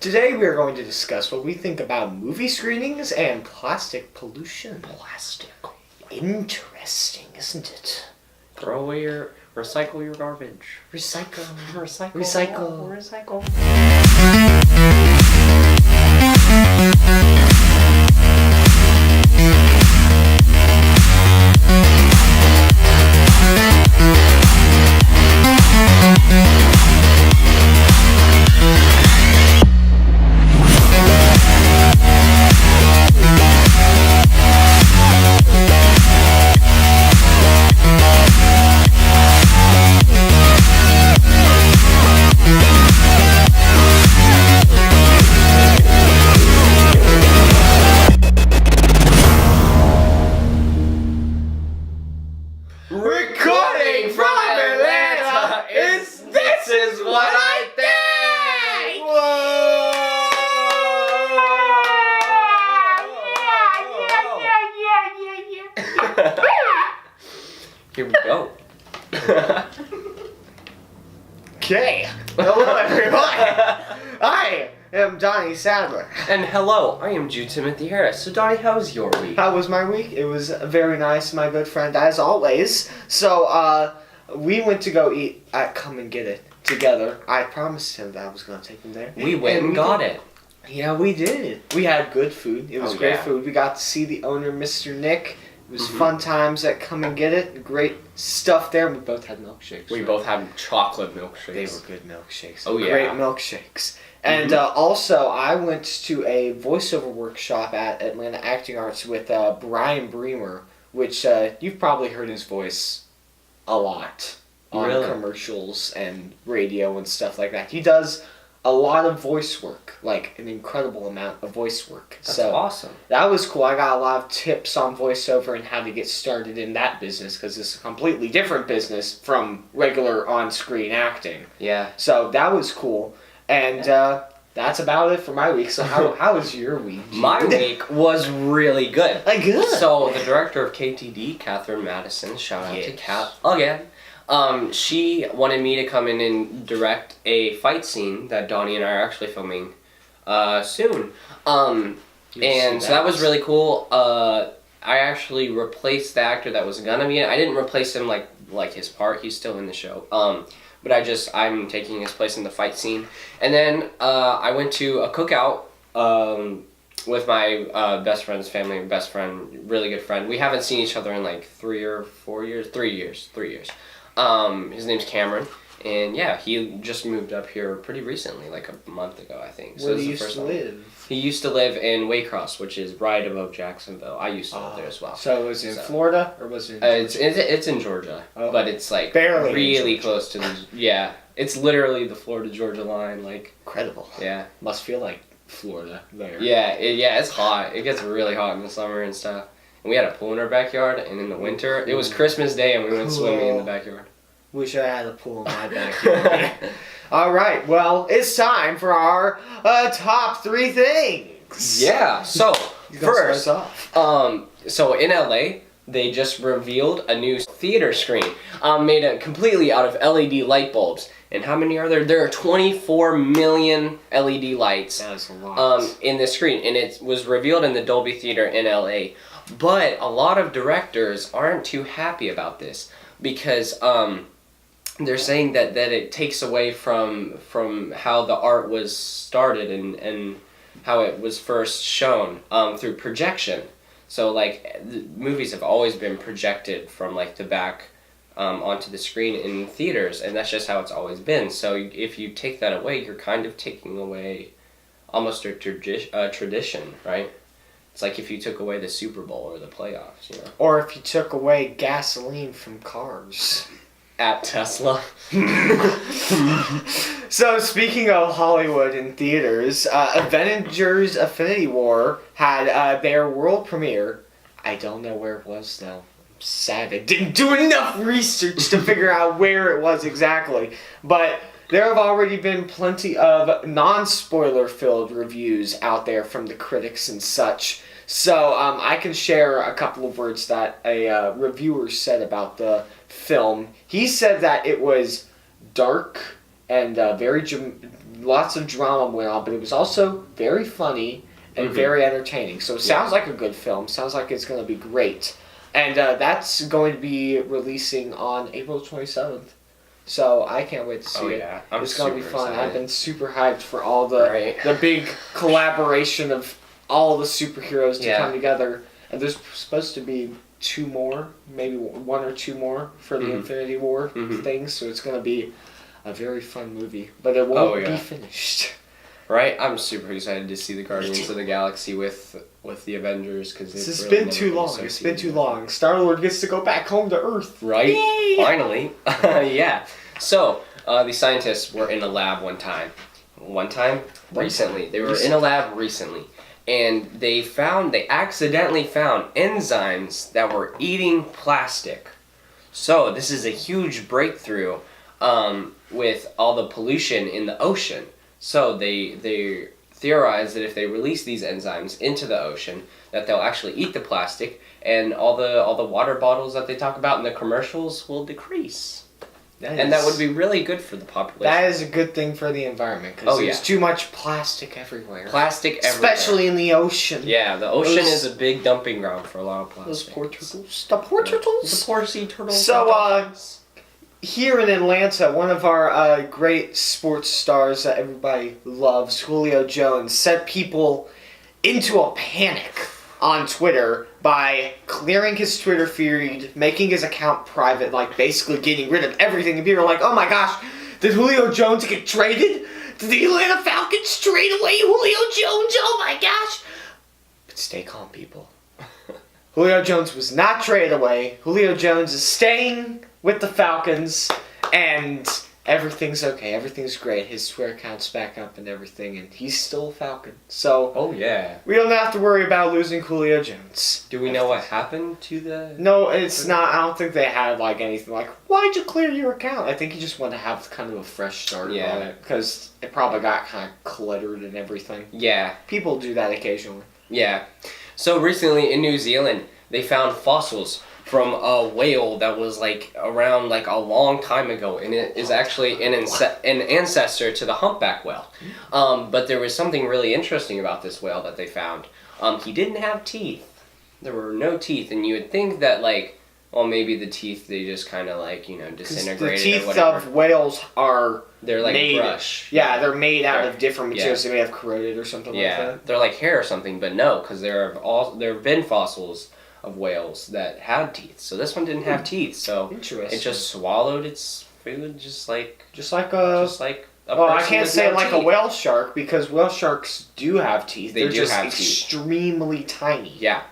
Today we are going to discuss what we think about movie screenings and plastic pollution. Plastic. Interesting, isn't it? Recycle your garbage. Recycle. Recording from Atlanta, this is what I think! Whoa! Here we go. Okay, hello everyone! I am Donny Sadler. And hello, I am Jude Timothy Harris. So Donny, how was your week? How was my week? It was very nice, my good friend, as always. So, we went to go eat at Come and Get It together. I promised him that I was going to take him there. We went and got it. Yeah, we did. We had good food. It was great yeah. food. We got to see the owner, Mr. Nick. It was fun times at Come and Get It. Great stuff there. We both had milkshakes. We right? both had chocolate milkshakes. They were good milkshakes. Oh, yeah. Great milkshakes. And also, I went to a voiceover workshop at Atlanta Acting Arts with Brian Bremer, which you've probably heard his voice a lot on commercials and radio and stuff like that. He does a lot of voice work, like an incredible amount of voice work. That's awesome. That was cool. I got a lot of tips on voiceover and how to get started in that business because it's a completely different business from regular on-screen acting. Yeah. So that was cool. And that's about it for my week. So how was your week? My week was really good. Good. So the director of KTD, Catherine Madison, shout out to Kat again. She wanted me to come in and direct a fight scene that Donny and I are actually filming soon. And so that was really cool. I actually replaced the actor that was gonna be in it. I didn't replace him like his part. He's still in the show. But I'm taking his place in the fight scene. And then I went to a cookout with my best friend's family, best friend, really good friend. We haven't seen each other in like 3 or 4 years. 3 years. His name's Cameron. And yeah, he just moved up here pretty recently, like a month ago, I think. Where do you used to live? He used to live in Waycross, which is right above Jacksonville. I used to live there as well. So was it in Florida or was it in Georgia? It's in Georgia, but it's like barely really close to the it's literally the Florida-Georgia line, like incredible. Yeah. Must feel like Florida there. Yeah, it's hot. It gets really hot in the summer and stuff. And we had a pool in our backyard, and in the winter, it was Christmas Day, and we went swimming in the backyard. Wish I had a pool in my backyard. All right, well, it's time for our top 3 things. Yeah. So first, off. So in LA, they just revealed a new theater screen, made completely out of LED light bulbs. And how many are there? There are 24 million LED lights. That's a lot. In this screen, and it was revealed in the Dolby Theater in LA. But a lot of directors aren't too happy about this because they're saying that it takes away from how the art was started and how it was first shown through projection. So like the movies have always been projected from like the back onto the screen in theaters, and that's just how it's always been. So if you take that away, you're kind of taking away almost a tradition, right? It's like if you took away the Super Bowl or the playoffs, you know. Or if you took away gasoline from cars. At Tesla. So speaking of Hollywood and theaters, Avengers Infinity War had their world premiere. I don't know where it was though. I'm sad I didn't do enough research to figure out where it was exactly. But there have already been plenty of non-spoiler filled reviews out there from the critics and such. So I can share a couple of words that a reviewer said about the film. He said that it was dark and very lots of drama went on, but it was also very funny and very entertaining. So it sounds like a good film. Sounds like it's going to be great. And that's going to be releasing on April 27th. So I can't wait to see it. Yeah. It's going to be fun. Excited. I've been super hyped for all the big collaboration of all the superheroes to come together. And there's supposed to be 2 more, maybe 1 or 2 more for the Infinity War thing. So it's going to be a very fun movie. But it won't be finished. Right? I'm super excited to see the Guardians of the Galaxy with the Avengers because it's been too long. It's been too long. Star-Lord gets to go back home to Earth. Right? Yay! Finally. Yeah. So, the scientists were in a lab one time. Recently. They were in a lab recently. And they accidentally found enzymes that were eating plastic. So, this is a huge breakthrough with all the pollution in the ocean. So they theorize that if they release these enzymes into the ocean, that they'll actually eat the plastic, and all the water bottles that they talk about in the commercials will decrease. That would be really good for the population. That is a good thing for the environment because there's too much plastic everywhere. Especially in the ocean. Yeah, the ocean is a big dumping ground for a lot of plastic. Those poor turtles. The poor turtles. The poor sea turtles. So, here in Atlanta, one of our great sports stars that everybody loves, Julio Jones, sent people into a panic on Twitter by clearing his Twitter feed, making his account private, like basically getting rid of everything. And people are like, oh my gosh, did Julio Jones get traded? Did the Atlanta Falcons trade away Julio Jones? Oh my gosh. But stay calm, people. Julio Jones was not traded away. Julio Jones is staying with the Falcons, and everything's okay. Everything's great. His Twitter account's back up and everything, and he's still a Falcon. So, we don't have to worry about losing Julio Jones. Do we know what happened to the... No, it's not. I don't think they had, like, anything like, why'd you clear your account? I think he just wanted to have kind of a fresh start on it, because it probably got kind of cluttered and everything. Yeah. People do that occasionally. Yeah. So, recently in New Zealand, they found fossils from a whale that was around a long time ago, and it is actually an ancestor to the humpback whale. But there was something really interesting about this whale that they found. He didn't have teeth. There were no teeth, and you would think that maybe the teeth they just kind of disintegrated. The teeth or whatever. of whales they're made, brush. Yeah, they're made out of different materials. They may have corroded or something like that. Yeah, they're like hair or something, but no, because there have been fossils of whales that had teeth. So this one didn't have teeth. So it just swallowed its food just like a I can't say like a whale shark because whale sharks do have teeth. They're just extremely tiny. Yeah.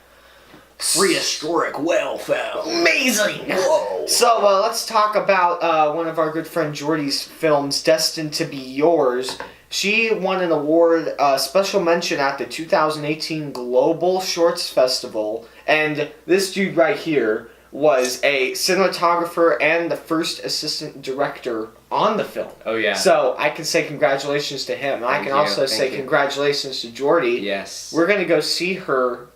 Prehistoric whale found. Amazing! Whoa! So let's talk about one of our good friend Jordy's films, Destined to Be Yours. She won an award, special mention at the 2018 Global Shorts Festival, and this dude right here was a cinematographer and the first assistant director on the film. Oh yeah. So I can say congratulations to him. And I can also say congratulations to Jordy. Yes. We're gonna go see her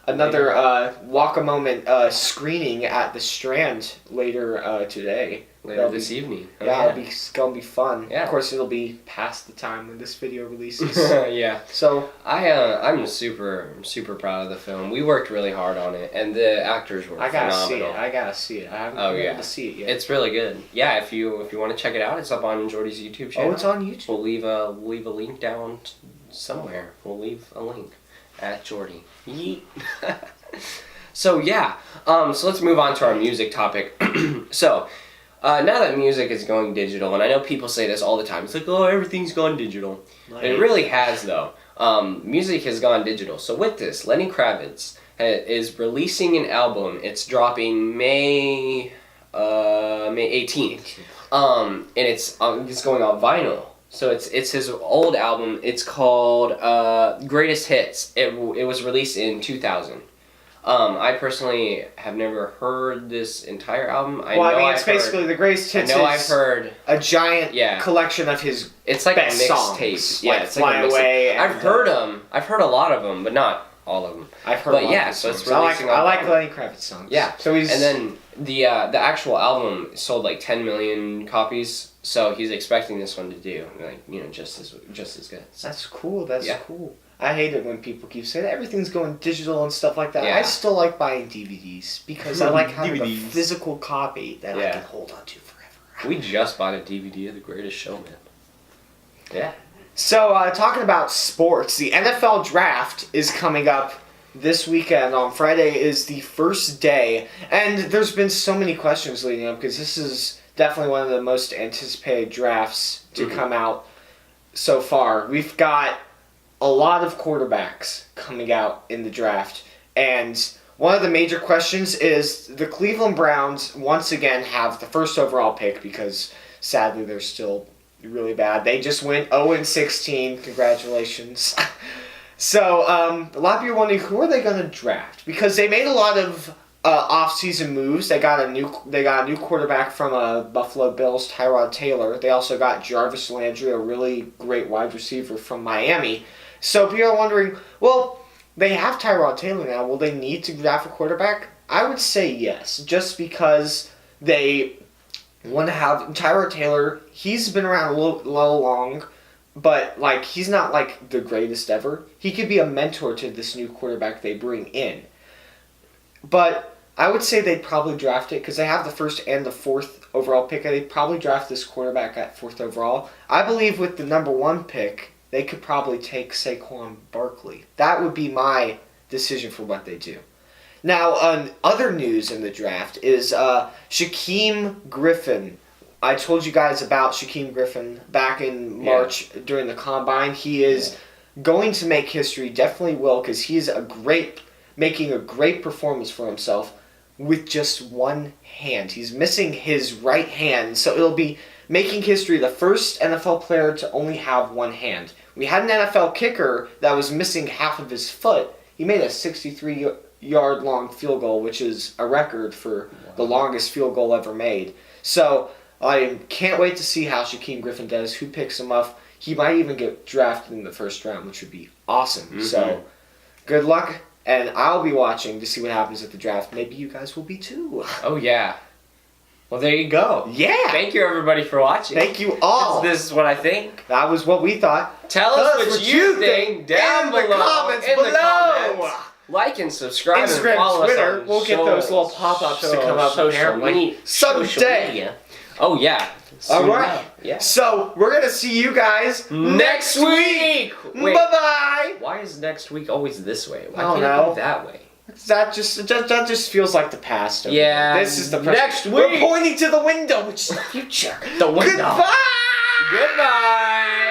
another Walk a Moment screening at the Strand later today. Later this evening. Oh, yeah, it's gonna be fun. Yeah. Of course, it'll be past the time when this video releases. Yeah. So I'm super proud of the film. We worked really hard on it, and the actors were phenomenal. I gotta see it. I haven't been able to see it yet. It's really good. Yeah, if you want to check it out, it's up on Jordy's YouTube channel. Oh, it's on YouTube. We'll leave a link down somewhere. We'll leave a link at Jordy. Yeet. So yeah. So let's move on to our music topic. So. Now that music is going digital, and I know people say this all the time, it's like, oh, everything's gone digital. It really has, though. Music has gone digital. So with this, Lenny Kravitz is releasing an album. It's dropping May 18th. And it's going on vinyl. So it's his old album. It's called Greatest Hits. It was released in 2000. I personally have never heard this entire album. It's basically the Greatest Hits. I've heard a giant collection of his it's like best a songs. mixtape. Yeah, it's Fly Away. I've heard them. I've heard a lot of them, but not all of them. I've heard. But a lot yeah, of so it's songs. releasing I on like Dolby. Lenny Kravitz songs. Yeah. So he's And then the actual album sold like 10 million copies. So he's expecting this one to do just as good. That's cool. That's Yeah. cool. I hate it when people keep saying everything's going digital and stuff like that. Yeah. I still like buying DVDs because I like having a DVDs. physical copy that I Yeah. can hold on to forever. We just bought a DVD of The Greatest Showman. Yeah. So, talking about sports, the NFL draft is coming up this weekend. On Friday is the first day, and there's been so many questions leading up because this is definitely one of the most anticipated drafts to come out so far. We've got a lot of quarterbacks coming out in the draft, and one of the major questions is the Cleveland Browns once again have the first overall pick because sadly they're still really bad. They just went 0-16. Congratulations. So a lot of people are wondering who are they going to draft because they made a lot of off-season moves. They got a new quarterback from Buffalo Bills, Tyrod Taylor. They also got Jarvis Landry, a really great wide receiver from Miami. So people are wondering, well, they have Tyrod Taylor now. Will they need to draft a quarterback? I would say yes, just because they want to have Tyrod Taylor. He's been around a little long, but he's not the greatest ever. He could be a mentor to this new quarterback they bring in. But I would say they'd probably draft it because they have the first and the fourth overall pick. They'd probably draft this quarterback at fourth overall. I believe with the number 1 pick, they could probably take Saquon Barkley. That would be my decision for what they do. Now, other news in the draft is Shaquem Griffin. I told you guys about Shaquem Griffin back in March during the Combine. He is going to make history, definitely will, because he's making a great performance for himself with just one hand. He's missing his right hand, so it'll be making history, the first NFL player to only have one hand. We had an NFL kicker that was missing half of his foot. He made a 63-yard long field goal, which is a record for the longest field goal ever made. So I can't wait to see how Shaquem Griffin does, who picks him up. He might even get drafted in the first round, which would be awesome. Mm-hmm. So good luck, and I'll be watching to see what happens at the draft. Maybe you guys will be too. Oh, yeah. Well, there you go. Yeah. Thank you, everybody, for watching. Thank you all. This is what I think. That was what we thought. Tell us what you think down below in the comments. Like and subscribe Instagram, and follow Twitter. us on we'll get those little pop-ups to come up apparently someday. Oh, yeah. All right. Yeah. So we're going to see you guys next week. Wait, bye-bye. why is next week always this way? Why Oh, can't no. it be that way? That just feels like the past. Yeah. This is the next We're week. pointing to the window, which is the future. The window. Goodbye. Goodbye.